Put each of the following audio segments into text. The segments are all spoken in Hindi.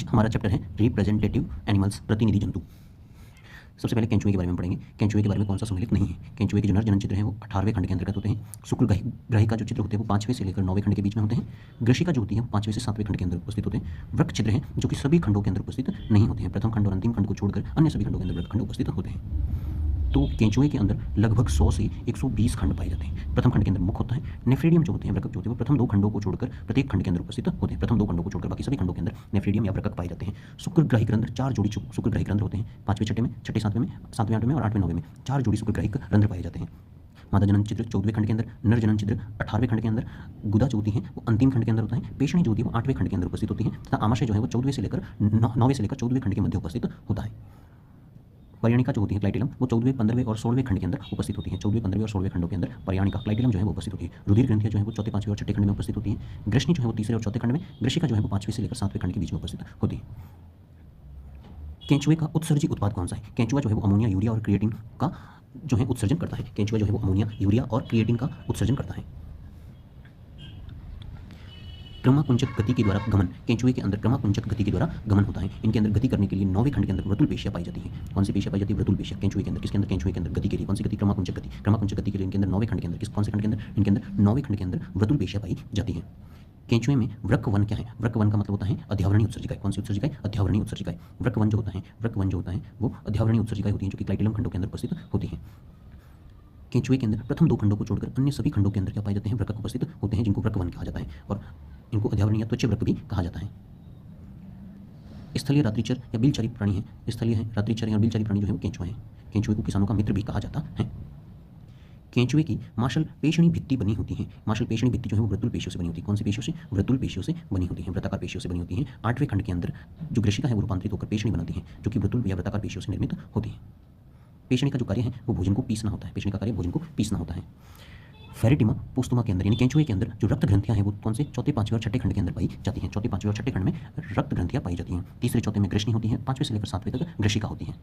आज हमारा चैप्टर है रिप्रेजेंटेटिव एनिमल्स, प्रतिनिधि जंतु। सबसे पहले केंचुए के बारे में पढ़ेंगे। केंचुए के बारे में कौन सा सम्मिलित नहीं है। केंचुए के जो नर जनन चित्र हैं वो 18वें खंड के अंतर्गत होते हैं। शुक्रग्राही का जो चित्र होते हैं वो 5वें से लेकर 9वें खंड के बीच में होते हैं। ग्रशिका जो होती है वो 5वें से 7वें खंड के अंदर उपस्थित होते हैं। वृक्क चित्र हैं जो कि सभी खंडों के अंदर उपस्थित नहीं होते हैं। प्रथम खंड और अंतिम खंड को छोड़कर अन्य सभी खंडों के अंदर वृक्क खंड उपस्थित होते हैं। तो केंचुए के अंदर लगभग 100 से 120 खंड पाए जाते हैं। प्रथम खंड के अंदर मुख होता है। नेफ्रिडियम जो होते हैं, वृक्क जो होते हैं, वो प्रथम 2 खंडों को छोड़कर प्रत्येक खंड के अंदर उपस्थित होते हैं। प्रथम 2 खंडों को छोड़कर बाकी सभी खंडों के अंदर नेफ्रिडियम या वृक्क पाए जाते हैं। शुक्रग्राही रंध्र 4 जोड़ी शुक्रग्राही रंध्र होते हैं। 5वें छठे में, छठे 7वें में, 7वें 8वें और 8वें 9वें में 4 जोड़ी शुक्रग्राही रंध्र पाए जाते हैं। मादा जनन चित्र 14वें खंड के अंदर, नर जनन चित्र 18वें खंड के अंदर, गुदा जो होती है वो अंतिम खंड के अंदर होता है। पेशणी जो होती है वो 8वें खंड के अंदर उपस्थित होती है तथा आमाशय जो है वो 9वें से लेकर 14वें खंड के मध्य उपस्थित होता है। पर्याणिका जो होती है क्लाइटेलम वो 14वें, 15वें और 16वें खंड के अंदर उपस्थित होती है। 14वें, 15वें और 16वें खंडों के अंदर पर्याणिका क्लाइटेलम जो है वो उपस्थित होती है। रुधिर ग्रंथियां जो है वो 4, 5वें और 6ठे खंड में उपस्थित होती है। ग्रसनी जो है वो 3रे और 4थे खंड में, ग्रशिका जो है वो 5वें से लेकर 7वें खंड के बीच में उपस्थित होती है। केंचुए का उत्सर्जी उत्पाद कौन सा है। केंचुआ जो है वो अमोनिया, यूरिया और क्रिएटिन का जो है उत्सर्जन करता है। केंचुआ जो है वो अमोनिया, यूरिया और क्रिएटिन का उत्सर्जन करता है। क्रमाकुंचक गति के द्वारा गमन। केंचुए के अंदर क्रमाकुंचक गति के द्वारा गमन होता है। इनके अंदर गति करने के लिए 9वें खंड के अंदर वृतुल पेशियां पाई जाती है। कौन सी पेशियां पाई जाती है? वृतुल पेशियां। केंचुए के अंदर, किसके अंदर? केंचुए के अंदर गति के लिए कौन सी गति? क्रमाकुंचक गति। क्रमाकुंचक गति के लिए इनके अंदर 9वें खंड के अंदर, कौन से खंड के अंदर? इनके अंदर 9वें खंड के अंदर वृतुल पेशियां पाई जाती है। केंचुए में वृक्क वन क्या है? वृक्क वन का मतलब होता है अध्यावरणीय उत्सर्जिकाएं। कौन सी उत्सर्जिकाएं? अध्यावरणीय उत्सर्जिकाएं। वृक्क वन जो होता है वो अध्यावरणीय उत्सर्जिकाएं होती हैं जो कि क्लाइटेलम खंडों के अंदर उपस्थित होती हैं। केंचुए के अंदर प्रथम 2 खंडों को छोड़कर अन्य सभी खंडों के अंदर क्या पाए जाते हैं? वृक्क उपस्थित होते हैं जिनको वृक्क वन कहा जाता है और इनको अध्यावरणीय त्वचा वृक्क भी कहा जाता है। स्थलीय रात्रिचर या बिलचरी प्राणी है। स्थलीय है, रात्रिचर या बिलचरी प्राणी जो है वो केंचुआ है। केंचुए को किसानों का मित्र भी कहा जाता है। केंचुए की मांसल पेशणी भित्ति बनी होती है। मांसल पेशणी भित्ति जो है वो वृतुल पेशियों से बनी होती है। कौन सी पेशियों से? वृतुल पेशियों से बनी होती है, वृत्ताकार पेशियों से बनी होती है। 8वें खंड के अंदर जो ग्रशिका है वो रूपांतरित होकर पेशणी बनाती है जो कि वृतुल या वृत्ताकार पेशियों से निर्मित होती है। पेशणी का जो कार्य है वो भोजन को पीसना होता है। पेशणी का कार्य भोजन को पीसना होता है। फेरेटिमा पोस्टुमा के अंदर यानी केंचुए के अंदर जो रक्त ग्रंथियां हैं वो कौन से? 4, 5वें और 6ठे खंड के अंदर पाई जाती हैं। 4, 5वें और 6ठे खंड में रक्त ग्रंथियां पाई जाती हैं। 3रे, 4थे में ग्रसनी होती है। 5वें से लेकर 7वें तक ग्रशिका होती है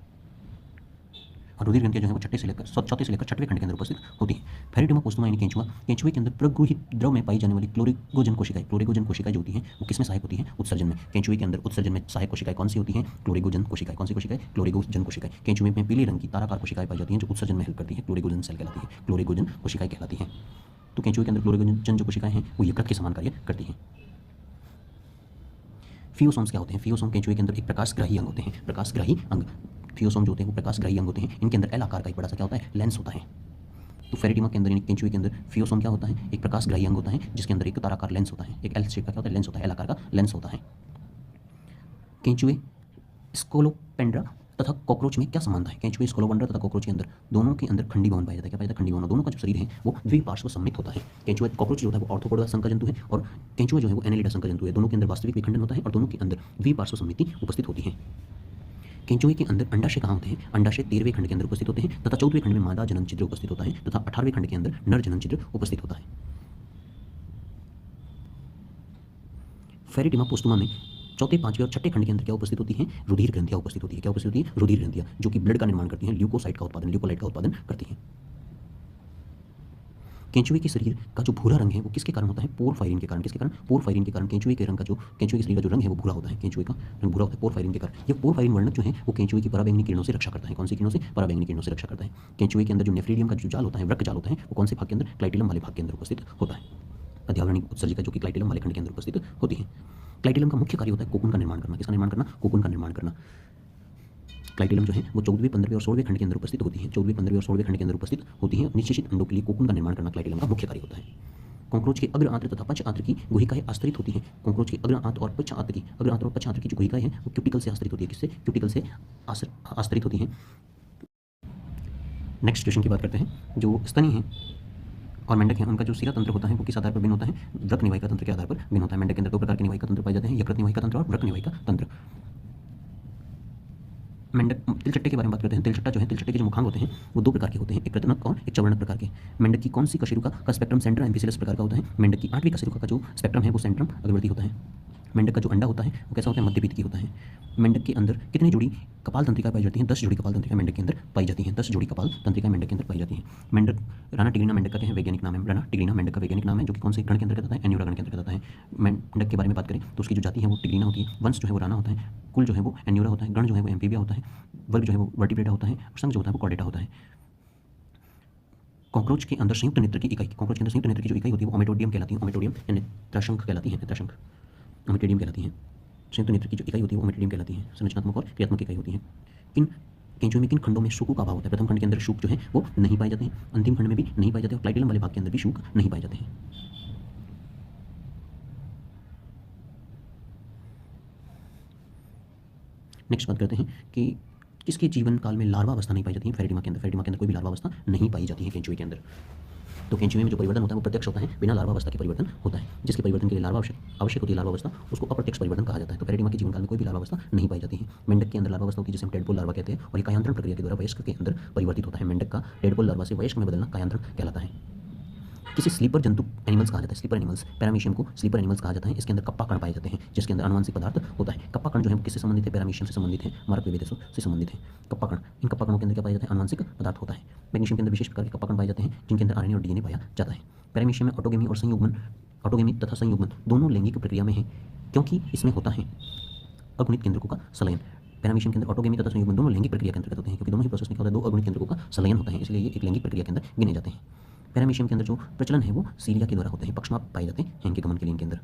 और रुधिर ग्रंथियां जो है वो 4 से लेकर 6ठे खंड के अंदर उपस्थित होती है। फेरेटिमा पोस्टुमा यानी केंचुआ, केंचुए के अंदर प्रगुहित द्रव में पाई जाने वाली क्लोरेगोजन कोशिकाएं जो होती हैं वो किसमें सहायक होती हैं? उत्सर्जन में। केंचुए के अंदर उत्सर्जन में सहायक कोशिकाएं कौन सी होती हैं? क्लोरेगोजन कोशिकाएं। कौन सी कोशिकाएं? क्लोरेगोजन कोशिकाएं। केंचुए में पीले रंग की ताराकार कोशिकाएं पाई जाती हैं जो उत्सर्जन में हेल्प करती हैं। क्लोरेगोजन सेल कहलाती है, क्लोरेगोजन कोशिकाएं कहलाती हैं। तो केंचुए के अंदर क्लोरेगोजन जो कोशिकाएं हैं वो यकृत के समान कार्य करती हैं। फियोसोम्स क्या होते हैं? फियोसोम केंचुए के अंदर एक प्रकाशग्राही अंग होते हैं। प्रकाशग्राही अंग, फियोसोम जो होते हैं वो प्रकाशग्राही अंग होते हैं। इनके अंदर एल आकार का एक बड़ा सा क्या होता है? लेंस होता है। तो फेरेटिमा के अंदर यानी केंचुए के अंदर फियोसोम क्या होता है? एक प्रकाशग्राही अंग होता है जिसके अंदर एक ताराकार लेंस होता है। एक एल शेप का क्या होता है? लेंस होता है, एल आकार का लेंस होता है। केंचुए स्कोलोपेंड्रा तथा कॉकरोच में क्या समानता है? केंचुए स्कोलोपेंड्रा तथा कॉकरोच के अंदर दोनों के अंदर खंडी भवन पाया जाता है। क्या पाया जाता है? खंडी भवन। दोनों का जो शरीर है वो द्विपार्श्व सममित होता है। केंचुआ कॉकरोच जो होता है वो ऑर्थोपोडा संघ का जंतु है और केंचुआ जो है वो एनेलिडा संघ का जंतु है। दोनों के अंदर वास्तविक विखंडन होता है और दोनों के अंदर द्विपार्श्व सममिति उपस्थित होती है। केंचुए के अंदर अंडाशय कहाँ होते हैं? अंडाशय 13वें खंड के अंदर उपस्थित होते हैं तथा 14वें खंड में मादा जनन छिद्र उपस्थित होता है तथा 18वें खंड के अंदर नर जनन छिद्र उपस्थित होता है। फेरेटिमा पोस्टुमा में 4, 5वें और 6ठे खंड के अंदर क्या उपस्थित होती हैं? रुधिर ग्रंथियां उपस्थित होती है। क्या उपस्थित होती है? रुधिर ग्रंथियां जो कि ब्लड का निर्माण करती हैं, ल्यूकोसाइट का उत्पादन करती हैं। केंचुए के शरीर का जो भूरा रंग है वो किसके कारण होता है? पोरफायरिन के कारण। किसके कारण? पोरफायरिन के कारण। केंचुए के शरीर का जो रंग है वो भूरा होता है। केंचुए का रंग भूरा होता है पोरफायरिन के कारण। ये पोरफायरिन वर्णक जो है वो केंचुए की पराबैंगनी किरणों से रक्षा करता है। कौन सी किरणों से? पराबैंगनी किरणों से रक्षा करता है। केंचुए के अंदर जो नेफ्रिडियम का जो जाल होता है, वृक्क जाल होता है, वो कौन से भाग के अंदर? क्लाइटेलम वाले भाग के अंदर उपस्थित होता है। अध्यावरणीय उत्सर्जिका जो कि क्लाइटेलम वाले खंड के अंदर उपस्थित होती है। क्लाइटेलम का मुख्य कार्य होता है कोकून का निर्माण करना। किसका निर्माण करना? कोकून का निर्माण करना। क्लाइटेलम जो है वो 14वें, 15वें और 16वें खंड के अंदर उपस्थित होती है। 14वें, 15वें और 16वें खंड के अंदर उपस्थित होती है। निश्चित अंडों के लिए कोकून का निर्माण करना क्लाइटेलम का मुख्य कार्य होता है। कॉकरोच के अग्र आंत्र तथा पक्ष आंत्र की गुहिकाएं आस्तरित होती हैं। कॉकरोच के अग्र आंत्र और पक्ष आंत्र की जो गुहिकाएं हैं वो क्यूटिकल से आस्तरित होती है। किससे? क्यूटिकल से आस्तरित होती हैं। नेक्स्ट क्वेश्चन की बात करते हैं। जो स्तनी हैं और मेंढक हैं उनका जो सिरा तंत्र होता है वो किस आधार पर भिन्न होता है? वृक्क निवाहिका तंत्र के आधार पर भिन्न होता है। मेंढक के अंदर 2 प्रकार के निवाहिका तंत्र पाए जाते हैं, यकृत निवाहिका तंत्र और वृक्क निवाहिका तंत्र। मेंढक तिलचट्टे के बारे में बात करते हैं। तिलचट्टा जो है, तिलचट्टे के जो मुखांग होते हैं वो 2 प्रकार के होते हैं, एक कृतनक और एक चवर्णक प्रकार के। मेंढक की कौन सी कशेरुका का स्पेक्ट्रम सेंट्रम एम्फिसिलस प्रकार का होता है? मेंढक की 8वीं कशेरुका का जो स्पेक्ट्रम है वो सेंट्रम अग्रवर्ती होता है। मेंढक का जो अंडा होता है वो कैसा होता है? मध्यपीत की होता है। मेंढक के अंदर कितनी जोड़ी कपाल तंत्रिका पाई जाती हैं, 10 जोड़ी कपाल तंत्रिका मेंढक के अंदर पाई जाती हैं, 10 जोड़ी कपाल तंत्रिका मेंढक के अंदर पाई जाती हैं। मेंढक राना टिग्रिना मेंढक का क्या है वैज्ञानिक नाम है, राना टिग्रिना मेंढक का वैज्ञानिक नाम है, जो कि कौन से गण के अंतर्गत आता है, एन्यूरा गण के अंतर्गत आता है। मेंढक के बारे में बात करें तो उसकी जो जाति है वो टिग्रिना होती है, वंश जो है वो राना होता है, कुल जो है वो एन्यूरा होता है, गण जो है वो एम्फीबिया होता है, वर्ग जो है वो वर्टिब्रेटा होता है, और संघ जो होता है वो कॉर्डेटा होता है। कॉकरोच के अंदर संयुक्त नेत्र की इकाई, कॉकरोच के अंदर संयुक्त नेत्र की जो इकाई होती है वो ओमेटोडियम कहलाती है, ओमेटोडियम या नेत्रशंख कहलाती है, नेत्रशंख ओमेटोडियम कहलाती है। संयुक्त नेत्र की जो इकाई होती है वो ओमेटोडियम कहलाती है, संरचनात्मक और क्रियात्मक इकाई होती है। किन केंचुए में किन खंडों में शूक का अभाव होता है? प्रथम खंड के अंदर शूक जो है वो नहीं पाए जाते हैं, अंतिम खंड में भी नहीं पाए जाते और प्लाइटिलम वाले भाग के अंदर भी शूक नहीं पाए जाते हैं। नेक्स्ट बात करते हैं कि किसके जीवन काल में लार्वा अवस्था नहीं पाई जाती है? फेरेटिमा के अंदर, फेरेटिमा के अंदर कोई भी लार्वा अवस्था नहीं पाई जाती है केंचुए के अंदर। तो केंचुए में जो परिवर्तन होता है वो प्रत्यक्ष होता है, बिना लार्वा अवस्था के परिवर्तन होता है। जिसके परिवर्तन के लिए लार्वा आवश्यक होती है, लार्वा अवस्था, उसको अप्रत्यक्ष परिवर्तन कहा जाता है। तो फेरेटिमा के जीवन काल में कोई भी लार्वा अवस्था नहीं पाई जाती है। मेंढक के अंदर लार्वा अवस्था होती है जिसे हम टेडपोल लार्वा कहते हैं, और ये कायांतरण प्रक्रिया के द्वारा वयस्क के अंदर परिवर्तित होता है। मेंढक का टेडपोल लार्वा से वयस्क में बदलना कायांतरण कहलाता है। किसी स्लीपर जंतु एनिमल्स कहा जाता है, स्लीपर एनिमल्स, पैरामीशियम को स्लीपर एनिमल्स कहा जाता है। इसके अंदर कप्पा कण पाए जाते हैं, जिसके अंदर आनुवंशिक पदार्थ होता है। कप्पा कण जो है वो किससे संबंधित है? पैरामीशियम से संबंधित है, मार्कवेदेशों से संबंधित है। कप्पा कण, इन कप्पा कणों के अंदर क्या पाया जाता है? आनुवंशिक पदार्थ होता है। मैग्नीशियम के अंदर विशेष प्रकार के कप्पा कण पाए जाते हैं जिनके अंदर आरएनए और डीएनए पाया जाता है। पैरामीशियम में ऑटोगेमी और संयुग्मन, ऑटोगेमी तथा संयुग्मन दोनों लैंगिक प्रक्रिया में है, क्योंकि इसमें होता है अगुणित केंद्रकों का संलयन। पैरामीशियम के अंदर ऑटोगेमी तथा संयुग्मन दोनों लैंगिक प्रक्रिया के अंतर्गत होते हैं, क्योंकि दोनों ही प्रोसेस में क्या होता है? दो अगुणित केंद्रकों का संलयन होता है, इसलिए ये एक लैंगिक प्रक्रिया के अंदर गिने जाते हैं। पैरामीशियम के अंदर जो प्रचलन है वो सीलिया के द्वारा होते हैं, पक्षमाप पाए जाते हैं इनके गमन के लिए। इनके अंदर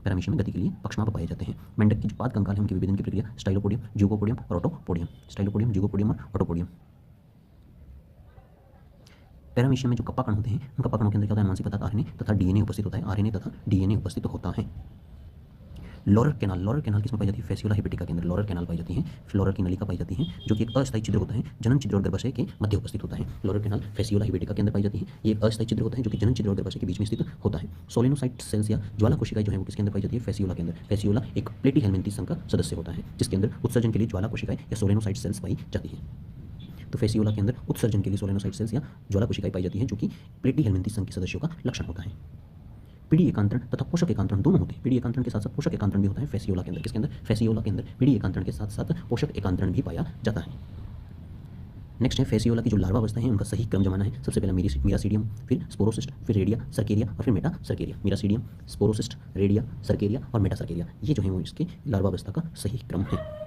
पैरामीशियम में गति के लिए पक्षमाप पाए जाते हैं। मेंढक की जो पाद कंकाल है उनके विभेदन की प्रक्रिया स्टाइलोपोडियम, ज़िगोपोडियम और ऑटोपोडियम, स्टाइलोपोडियम, ज़िगोपोडियम और ऑटोपोडियम। पैरामीशियम में जो कप्पा कण होते हैं उन कप्पा कणों के अंदर क्या होता है? आनुवंशिक पदार्थ आरएनए तथा डीएनए उपस्थित होता है, आरएनए तथा डीएनए उपस्थित होता है। लॉरर कैनाल, लॉरर कैनाल किसमें पाई जाती है? फेसियोला हेपेटिका के अंदर लॉरर कैनाल पाई जाती है, फ्लोरर की नलिका पाई जाती है, जो कि एक अस्थायी छिद्र होता है, जनन छिद्र और गर्भाशय के मध्य उपस्थित होता है। लॉरर कैनाल फेसियोला हेपेटिका के अंदर पाई जाती है, ये एक अस्थायी छिद्र होता है जो कि जनन छिद्र और गर्भाशय के बीच में स्थित होता है। सोलेनोसाइट सेल्स या ज्वाला कोशिकाएं जो है वो किसके अंदर पाई जाती है? फेसियोला के अंदर। फेसियोला एक प्लेटीहेल्मिन्थी संघ का सदस्य होता है, जिसके अंदर उत्सर्जन के लिए ज्वाला कोशिकाएं या सोलेनोसाइट सेल्स पाई जाती है। तो फेसियोला के अंदर उत्सर्जन के लिए सोलेनोसाइट सेल्स या ज्वाला कोशिकाएं पाई जाती हैं, जो कि प्लेटीहेल्मिन्थी संघ के सदस्यों का लक्षण होता है। पीढ़ी एकांतरण तथा पोषक एकांतरण दोनों होते हैं। पीढ़ी एकांतरण के साथ साथ पोषक एकांतरण भी होता है फेसियोला के अंदर। किसके अंदर? फेसियोला के अंदर पीढ़ी एकांतरण के साथ साथ पोषक एकांतरण भी पाया जाता है। नेक्स्ट है फेसियोला की जो लार्वा अवस्था है उनका सही क्रम जमाना है। सबसे पहला मीरासीडियम, फिर स्पोरोसिस्ट, फिर रेडिया सर्केरिया और फिर metacercaria. Miracidium, sporocyst, redia cercaria और मेटा सर्केरिया, ये जो है वो इसके लार्वा अवस्था का सही क्रम है।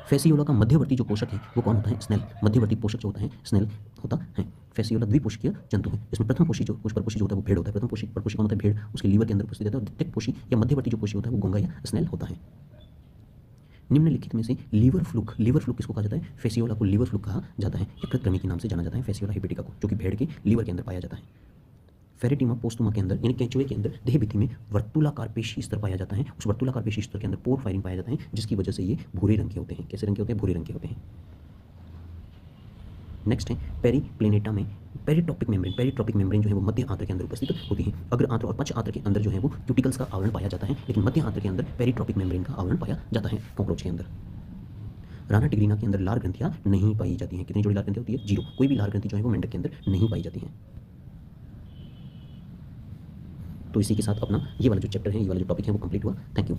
फेसियोला का मध्यवर्ती जो पोषक है वो कौन होता है? स्नेल। मध्यवर्ती पोषक जो होता है स्नेल होता है। फेसियोला द्विपोषकीय जंतु है, इसमें प्रथम पोषी जो परपोषी जो होता है वो भेड़ होता है। प्रथम पोषी परपोषी कौन होता है? भेड़, उसके लीवर के अंदर उपस्थित रहता है। और द्वितीयक पोषी या मध्यवर्ती जो पोषी होता है वो गोंगा या स्नेल होता है। निम्नलिखित में से लीवर फ्लूक, लीवर फ्लूक किसको कहा जाता है? फेसियोला को लीवर फ्लूक कहा जाता है। यकृतकृमि के नाम से जाना जाता है फेसियोला हेपेटिका को, जो कि भेड़ के लीवर के अंदर पाया जाता है। फेरेटिमा पोस्टुमा के अंदर यानी केंचुए के अंदर देह भित्ति में वर्तुलाकार पेशी स्तर पाया जाता है। उस वर्तुलाकार पेशी स्तर के अंदर पोर फायरिंग पाया जाता है, जिसकी वजह से ये भूरे रंग के होते हैं। कैसे रंग के होते हैं? भूरे रंग के होते हैं। नेक्स्ट है पेरीप्लेनेटा में पेरिटॉपिक मेम्ब्रेन। पेरिट्रॉपिक मेम्ब्रेन जो है वो मध्य आंत्र के अंदर उपस्थित होती है। अग्र आंत्र और पक्ष आंत्र के अंदर जो है वो क्यूटिकल्स का आवरण पाया जाता है, लेकिन मध्य आंत्र के अंदर पेरिट्रॉपिक मेम्ब्रेन का आवरण पाया जाता है कॉकरोच के अंदर। राना टिग्रिना के अंदर लार ग्रंथियां नहीं पाई जाती हैं। कितनी जोड़ी लार ग्रंथियां होती है? 0। कोई भी लार ग्रंथि जो है वो मेंढक के अंदर नहीं पाई जाती हैं। तो इसी के साथ अपना ये वाला जो चैप्टर है, ये वाला जो टॉपिक है वो कंप्लीट हुआ। Thank you.